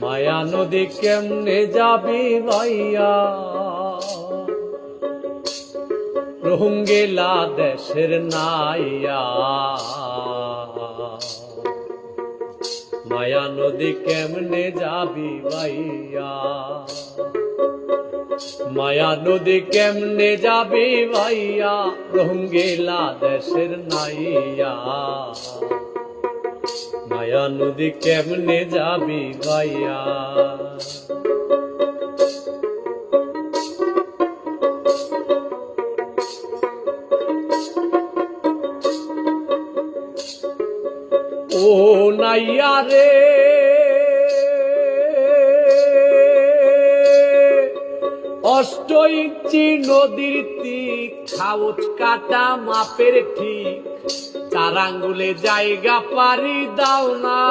মায়া নদী কেমনে যাবি ভাইয়া, রোহিঙ্গা দেশের নাইয়া। মায়া নদী কেমনে যাবি ভাইয়া, মায়া নদী কেমনে যাবি ভাইয়া, রোহিঙ্গা দেশের নাইয়া। মায়া নদী কেমনে যাবি ভাইয়া। ও নাইয়া রে অষ্ট ইঞ্চি নদীর তীর, খাউচ কাটা মাপের ঠিক, 4 আঙ্গুলে জায়গা পারি দাও না।